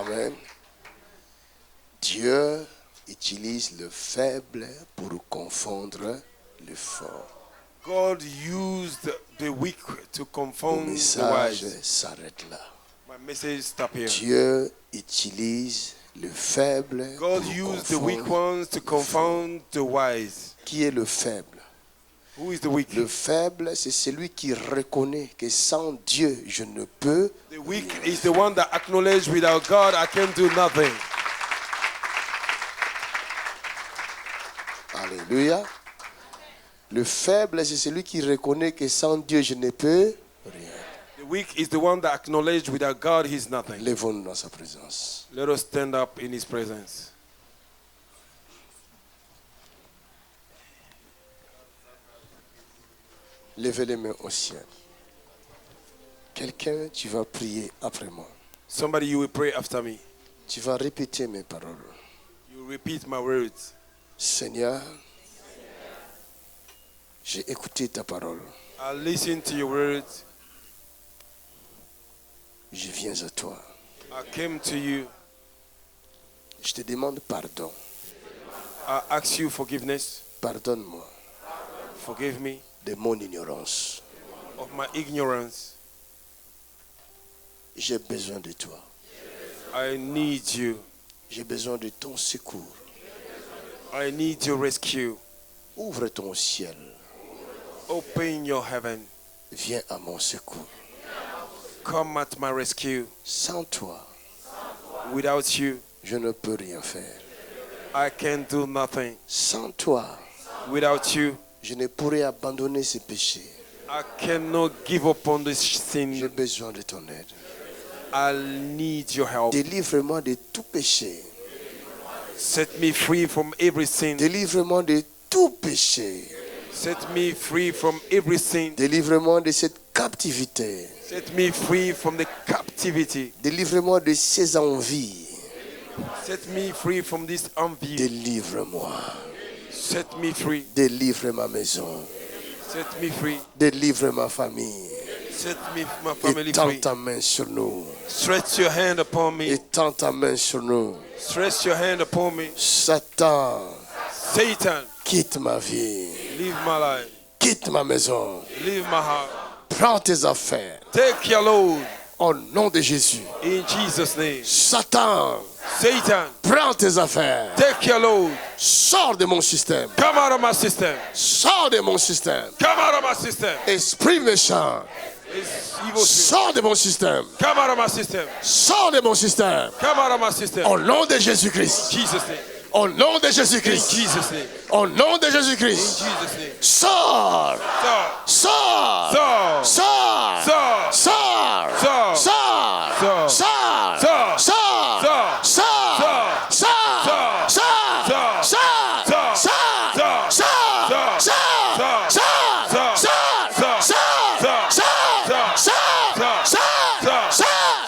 Amen. Dieu utilise le faible pour confondre le fort. God used the weak to Mon confound the message wise. s'arrête là. My message stop here. Dieu utilise le faible God pour used the weak confondre ones to le fort. confound the wise. Qui est le faible? Who is the weak? Le faible, c'est celui qui reconnaît que sans Dieu, je ne peux. The weak is the one that acknowledges without God I can do nothing. Alléluia. Le faible, c'est celui qui reconnaît que sans Dieu, je ne peux rien. The weak is the one that acknowledges without God he's nothing. Lèvons-nous dans sa présence. Let us stand up in his presence. Levez les mains au ciel. Quelqu'un, tu vas prier après moi. Somebody, you will pray after me. Tu vas répéter mes paroles. You repeat my words. Seigneur, j'ai écouté ta parole. I listen to your words. Je viens à toi. I came to you. Je te demande pardon. I ask you forgiveness. Pardonne-moi Forgive me de mon ignorance. of my ignorance. J'ai besoin de toi. I need you. J'ai besoin de ton secours. I need your rescue. Ouvre ton ciel. Open your heaven. Viens à mon secours. Come at my rescue. Sans toi, Without you, je ne peux rien faire. I can do nothing. Sans toi, Without you, je ne pourrais abandonner ce péché. I cannot give up on this J'ai sin. besoin de ton aide. I need your help. Délivre-moi de tout péché. Set me free from every sin. Délivre-moi de tout péché. Set me free from every sin. Délivre-moi de cette captivité. Set me free from the captivity. Délivre-moi de ces envies. Set me free from this envy. Délivre-moi. Set me free. Délivre ma maison. Set me free. Délivre ma famille. Set me, my family Étends free. ta main sur nous. Stretch your hand upon me. Étends ta main sur nous. Stretch your hand upon me. Satan, Satan, quitte ma vie. leave my life. Quitte ma maison. Leave my heart. Prends tes affaires. Take your load. Au nom de Jésus. In Jesus' name. Satan, Satan, prends tes affaires. take your load. Sors de mon système. Come out of my system. Sors de mon système. Come out of my system. Esprit méchant, It's evil spirit. sors de mon système. Come out of my system. Sors de mon système. Come out of my system. Au nom de Jésus-Christ. Jesus' name. Au nom de In Jésus-Christ. Jesus' name. Au nom de In Jésus-Christ. Jesus' name. Sors. So, Sors. so, Sors. so, Sors. so, Sors. so, Sors. so, Sors. so, Sors. Sors. so, Sors. Sors. so, Sors. so, Sors. so, Sors. so, Sors. so, Sors. so, Sors. so, Sors. so, Sors. so, Sors. so, Sors. so,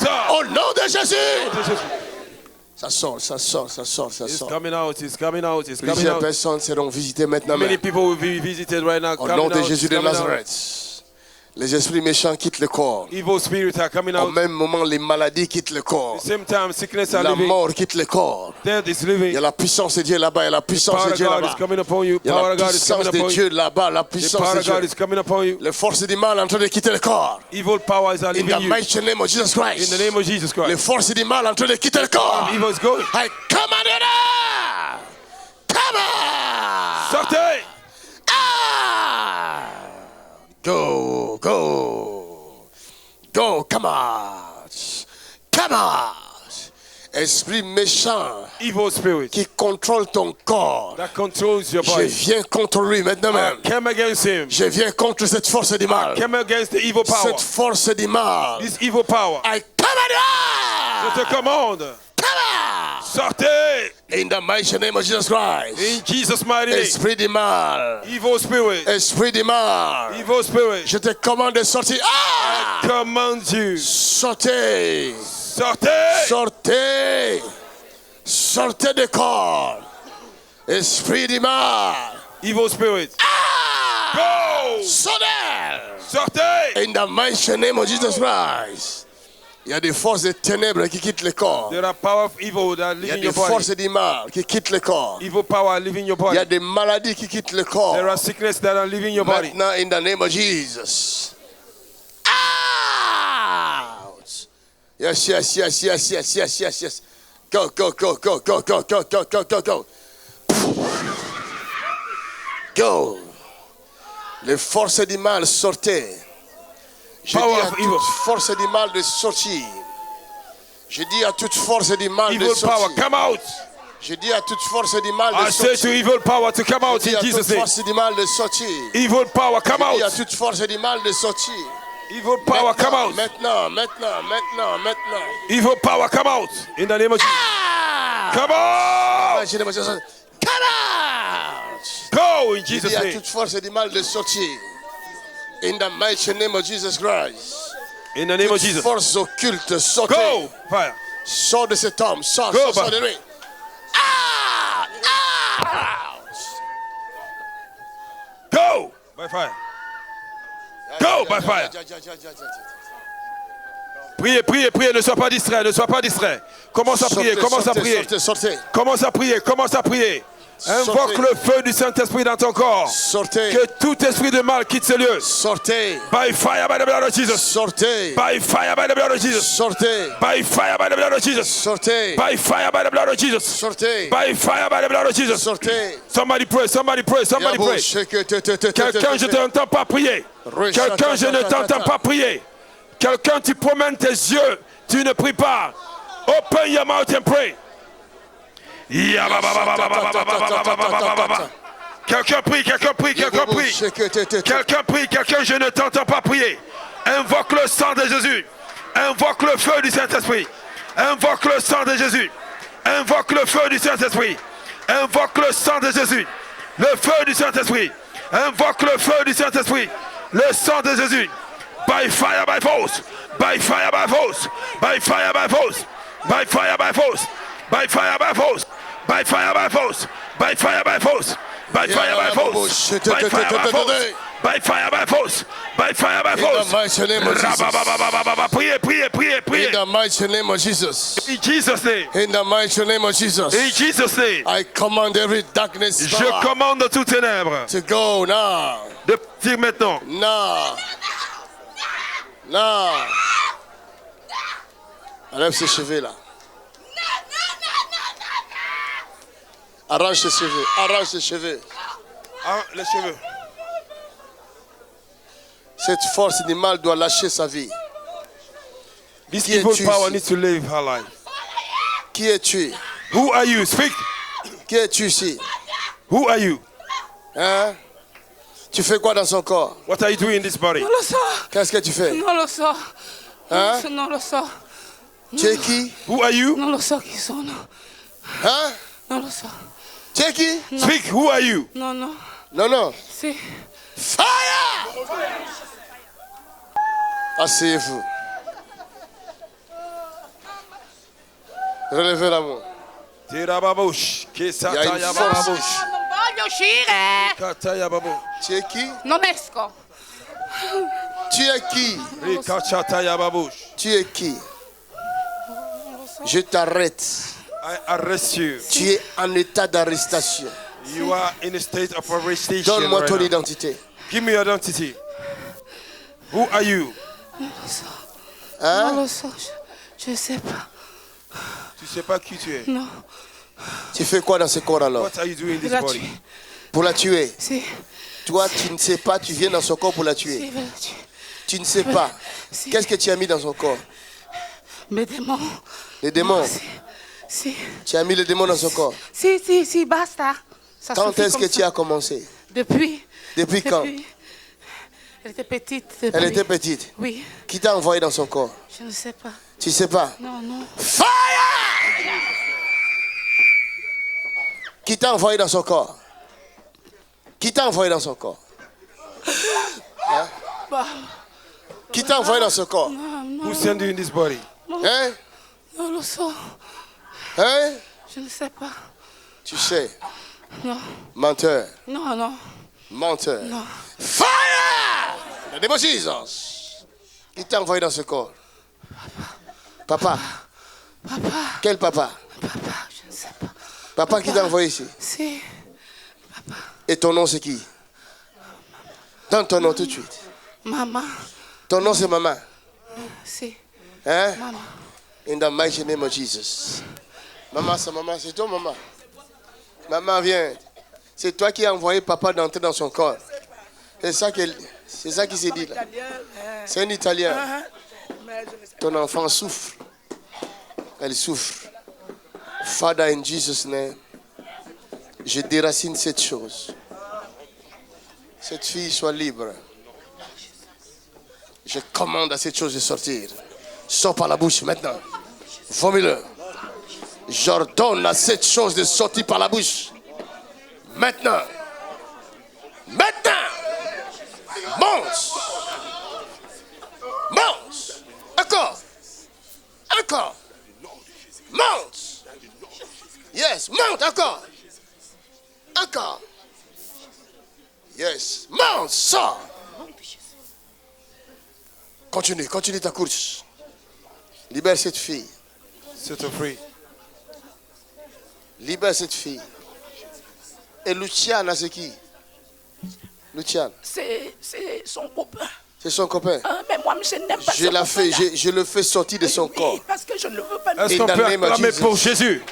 Sors. Au nom de Jésus. Jesus. Ça sort, ça sort, ça sort, ça It's sort. coming out, it's coming out, it's coming Plusieurs out. personnes seront visitées maintenant. Many people will be visited right now. Au Coming nom de out, Jésus it's de coming out. Nazareth. Les esprits méchants quittent le corps. Evil spirits are coming Au out. même moment, les maladies quittent le corps. At the same time, sickness are La leaving. mort quitte le corps. Death is Il living. y a la puissance de Dieu là-bas, il y a la puissance Power de of Dieu God is là-bas. coming upon you. Il y a Power la of God is puissance coming de upon you. Dieu là-bas, la The puissance power de of God Dieu. is coming upon you. Les forces du mal en train de quitter le corps. Evil powers are In leaving the you. mighty name of Jesus In Christ. the name of Jesus Les Christ. forces du mal en train de quitter le corps. Evil is going. I command you now. Come on. Sortez. Ah. Go, go. Go, come on. Come on. Esprit méchant Evil spirit qui contrôle ton corps. that controls your Je body. viens contre lui maintenant I même. came against him. Je viens contre cette force du mal. Came against the evil power. Cette force du mal. This evil power. I command Je you. te commande. Come on. Sortez. In the mighty name of Jesus Christ. In Jesus' mighty name. Esprit du mal. Evil spirit. Esprit du mal. Evil spirit. Je te commande de sortir. Ah! Command you. Sortez. Sortez. Sortez. Sortez du corps. Esprit du mal. Evil spirit. Ah! Go. Sortez. Sortez. In the mighty name of Jesus Christ. Il y a des forces de ténèbres qui quittent le corps. There are power of evil that Il live y a in your des forces body. du mal qui quittent le corps. Evil power living in your Il y body. a des maladies qui quittent le corps. There are sickness that are living in your body. Maintenant, in the name of Jesus. Out. Yes, yes, yes, yes, yes, yes, yes, yes. Go, go, go, go, go, go, go, go, go, go, go. Go. Les forces du mal sortez. Je dis Power à of toute evil. force du mal de sortir. Je dis à toute force du mal de Evil power, sortir. come out. Je dis à toute force du mal I de say to sortir. evil power to come out Je dis in à toute Jesus' name. force du mal de sortir. Evil power, come Je dis à out. toute force du mal de sortir. Evil power, come out. Maintenant. Evil power, come out. In the name of Jesus. Come out. Come out! Go in Je Jesus' dis à name. toute force du mal de sortir. In the mighty name of Jesus Christ. In the name of Jesus. Force occulte, sortez. Go. Fire. Sors de cet homme. Sors Go, de lui. Go. By fire. Go by fire. Priez, ne sois pas distrait. Commence à prier. Commence à prier. Invoque le feu du Saint-Esprit dans ton corps. Sortez. Que tout esprit de mal quitte ce lieu. Sortez. By fire by the blood of Jesus. Sortez. By fire by the blood of Jesus. Sortez. By fire by the blood of Jesus. Sortez. By fire by the blood of Jesus. Sortez. By fire by the blood of Jesus. Sortez. Somebody pray. Quelqu'un, je ne t'entends pas prier. Quelqu'un, je ne t'entends pas prier. Quelqu'un, tu promènes tes yeux, tu ne pries pas. Open your mouth and pray. Quelqu'un prie. Quelqu'un, je ne t'entends pas prier. Invoque le sang de Jésus. Invoque le feu du Saint-Esprit. Invoque le sang de Jésus. Invoque le feu du Saint-Esprit. Invoque le sang de Jésus. Le feu du Saint-Esprit. Invoque le feu du Saint-Esprit. Le sang de Jésus. By fire, by force. By fire, by force. By fire, by force. By fire, by force. By fire, by force. By fire, by force. By fire, by force. By fire, by force. By fire, by force. By fire, by force. By fire, by force. In the mighty name of Jesus. Priez. In the mighty name of Jesus. In Jesus' name. In the mighty name of Jesus. In Jesus' name. I command every darkness Je power commande tout ténèbres to go now. de partir maintenant. Now. Enlève ses cheveux là. Arrange ses cheveux. Ah, les cheveux. Cette force du mal doit lâcher sa vie. This Qui evil es-tu power ici? needs to live her life. Qui es-tu? Who are you? Speak. Qui es-tu ici? Who are you? Hein? Tu fais quoi dans son corps? What are you doing in this body? Non lo so, Qu'est-ce que tu fais? non lo so. Hein? Non lo so. Tu es qui? Who are you? Non lo so chi sono. Hein? Non lo so. Tu es qui? Speak. Who are you? No. Non. Sì. Fire! Asseyez-vous. Relevez la main. Tirababush. Il y a une Kesatayababush. Non voglio uscire. Katayababu. Tu es qui? Non esco. Tu es qui? Rikachatayababush. Tu es qui? Je t'arrête. I arrest you. Tu es en état d'arrestation. You are in a state of arrestation. Donne-moi right ton now. identité. Give me your identity. Who are you? Hein? Non lo so. Je sais pas. Tu sais pas qui tu es. No. Tu fais quoi dans ce corps alors? What are you doing in this La body? tuer. Pour la tuer. Sì. Toi, tu ne sais pas, tu viens dans son corps pour la Sì, tuer. ve la tuer. Tu ne sais pas. Sì. Qu'est-ce que tu as mis dans son corps? Mes démons. Les démons. Sì. Tu as mis les démons dans son corps. Sì, basta. Ça Quand suffit est-ce comme que tu ça. as commencé? Depuis. Depuis quand? Elle était petite. Elle était petite. Oui. Qui t'a envoyé dans son corps? Je ne sais pas. Tu ne sais pas. Non. Fire! Qui t'a envoyé dans son corps? Qui t'a envoyé dans son corps? Hein? Qui t'a envoyé dans ce corps? Who sent you in this body? Hein? Non lo so. Hein? Je ne sais pas. Tu sais. Non. Menteur. Non. Menteur. Non. Fire! In the name of Jesus. Qui t'a envoyé dans ce corps? Papa. Papa. Quel papa? Papa, je ne sais pas. Papa qui t'a envoyé ici. Si. Et ton nom c'est qui? Donne ton nom tout de suite. Maman. Ton nom c'est maman. Si. Hein? Maman. In the mighty name of Jesus. Maman, c'est toi maman. Maman, viens. C'est toi qui as envoyé papa d'entrer dans son corps. C'est ça qui s'est dit là. C'est un Italien. Ton enfant souffre. Elle souffre. Father, in Jesus' name, je déracine cette chose. Cette fille soit libre. Je commande à cette chose de sortir. Sors par la bouche maintenant. Vomis-le. J'ordonne à cette chose de sortir par la bouche. Maintenant. Maintenant. Monte. Monte. Encore. Encore. Monte. Yes. Monte encore. Encore. Yes. Monte. Sors. Continue ta course. Libère cette fille. Set her free. Libère cette fille. Et Luciana, c'est qui? Luciana. C'est son copain. C'est son copain. Mais moi, je n'aime pas Je le fais sortir de son corps. Oui, parce que je ne le veux pas. Est-ce qu'on In the peut name of acclamer Jesus. pour Jésus?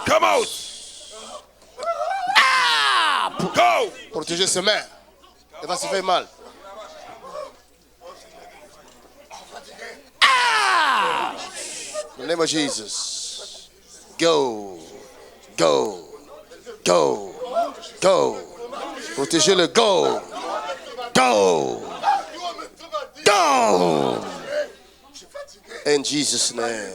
Come out! Go! Protéger ses mains. Elle va se faire mal. In the name of Jesus. Go. Go. Go. Go. Protégez-le. Go. Go. Go. In Jesus' name.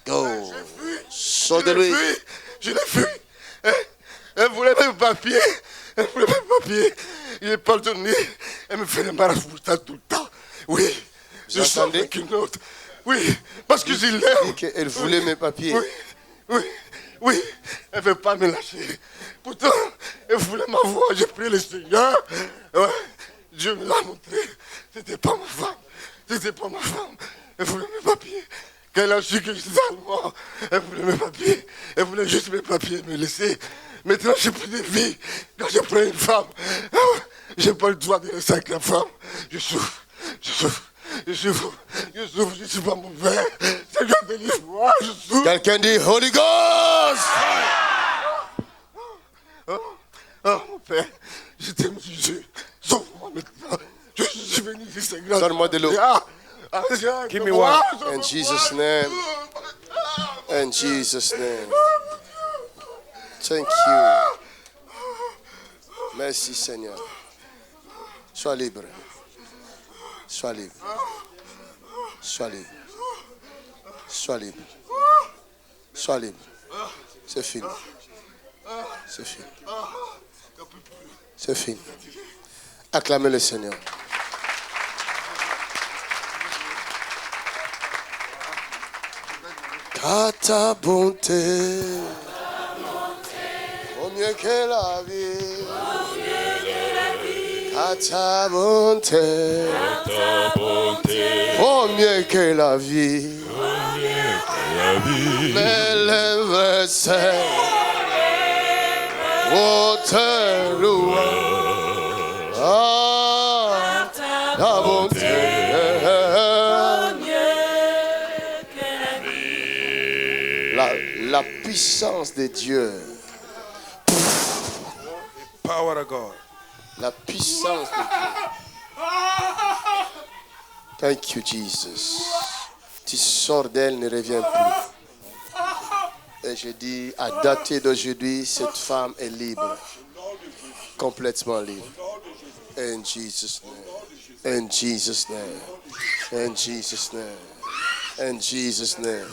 Go. Sors de lui. Je l'ai fui. Elle voulait même papier. Elle voulait même papier. Il n'est pas donné. Elle me fait le marabouta tout le temps. Oui. Vous Je sors entendez? avec une autre. Oui. Parce que je l'aime. Et qu'elle voulait mes papiers. Oui. Oui. Oui. Elle ne veut pas me lâcher. Pourtant, elle voulait m'avoir. J'ai pris le Seigneur. Ouais. Dieu me l'a montré. C'était pas ma femme. C'était pas ma femme. Elle voulait mes papiers. Quand elle a su que j'étais allemand, elle voulait mes papiers. Elle voulait juste mes papiers me laisser. Maintenant, j'ai plus de vie. Quand je prends une femme, j'ai pas le droit de rester avec la femme. Je souffre. Je souffre. Je souffre. Je souffre. Je suis pas mauvais. Seigneur, délivre-moi. Je souffre. Quelqu'un dit Holy Ghost. Oh, mon Père, je t'aime, Jésus. Sauve-moi maintenant. Je suis venu ici, Seigneur. Donne-moi de l'eau. Give me one. In Jesus' name. In Jesus' name. Thank you. Merci Seigneur. Sois libre. Sois libre. Sois libre. Sois libre. Sois libre. C'est fini. C'est fini. C'est fini. Acclamez le Seigneur. Car ta bonté, vaut mieux que la vie. Car ta bonté, vaut mieux que la vie. Mais le verset, oh, te louange. Ah, ta bonté. La puissance de Dieu. Power of God. La puissance de Dieu. Thank you, Jesus. Tu sors d'elle, ne reviens plus. Et je dis, à dater d'aujourd'hui, cette femme est libre. complètement libre. In Jesus' name. In Jesus' name. In Jesus' name. In Jesus' name.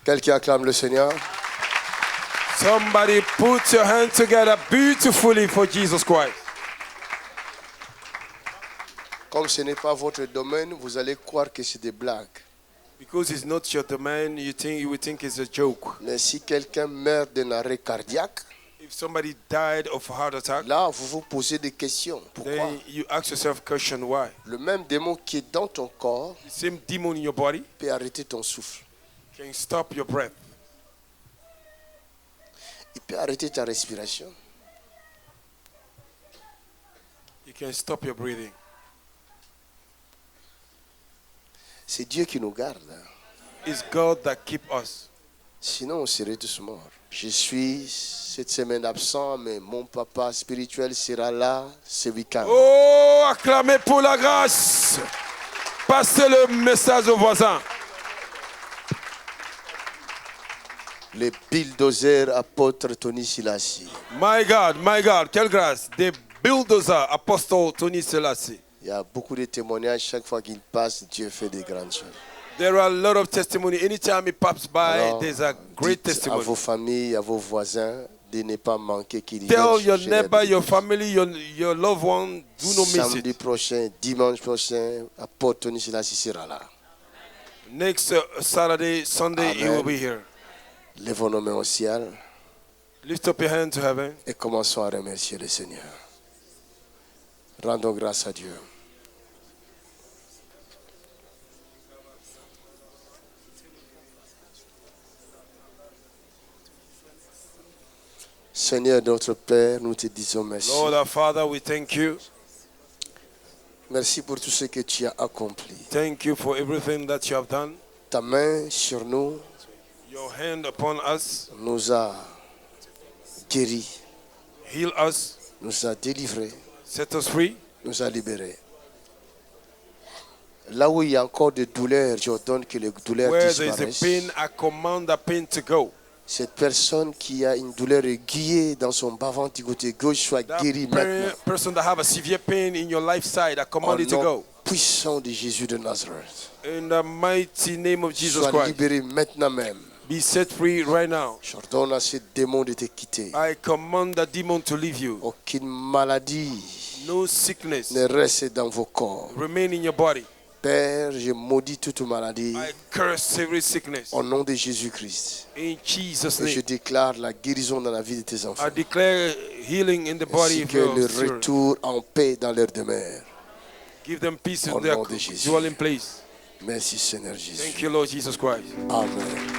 Quelqu'un acclame le Seigneur. Somebody put your hands together beautifully for Jesus Christ. Comme ce n'est pas votre domaine, vous allez croire que c'est des blagues. Because it's not your domain, you would think it's a joke. Mais si quelqu'un meurt d'un arrêt cardiaque, If somebody died of a heart attack, là, vous vous posez des questions. Pourquoi? then you ask yourself question why. Le même démon qui est dans ton corps The same demon in your body peut arrêter ton souffle. can stop your breath. Il peut arrêter ta respiration. You can stop your breathing. C'est Dieu qui nous garde. It's God that keep us. Sinon, on serait tous morts. Je suis cette semaine absent, mais mon papa spirituel sera là ce week-end. Oh, acclamez pour la grâce. Passez le message aux voisins. Le bulldozer apôtre Tony Silassi. My God, quelle grâce. The bulldozer, Apostle Tony Selassie. Il y a beaucoup de témoignages. Chaque fois qu'il passe, Dieu fait des grandes choses. There are a lot of testimony. Anytime he pops by, Alors, there's a great dites à testimony. vos familles, à vos voisins, de ne pas manquer qu'il Tell your vienne neighbor, your family, your loved one, do not miss samedi it. prochain, dimanche prochain, apôtre Tony Silassi sera là. Next Saturday, Sunday, he Amen. will be here. Lèvons nos mains au ciel Lift up your hand to heaven. et commençons à remercier le Seigneur. Rendons grâce à Dieu. Seigneur notre Père, nous te disons merci. Lord our Father, we thank you. Merci pour tout ce que tu as accompli. Thank you for everything that you have done. Ta main sur nous Your hand upon us, nous a guéris, heal us, nous a délivrés, set us free. nous a libérés. Là où il y a encore des douleurs, j'ordonne que les douleurs Where there is a disparaissent. pain, I command the pain to go. Cette personne qui a une douleur aiguë dans son bas-ventre du côté gauche soit That guérie maintenant. person that have a severe pain in your life side, I command Au it to nom go. puissant de Jésus de Nazareth. In the mighty name of Jesus Sois Christ, libéré maintenant même. be set free right now. J'ordonne à ce démon de te quitter. I command the demon to leave you. Aucune maladie No sickness ne reste dans vos corps. remain in your body. Père, je maudis toute maladie I curse every sickness au nom de Jésus-Christ. in Jesus' Et je name. déclare la guérison dans la vie de tes enfants. I declare healing in the body Ainsi of que your le children. retour en paix dans leur demeure. Give them peace Au in their nom de Jésus. dwelling place. Merci Seigneur Jésus. Thank you, Lord Jesus Christ. Amen.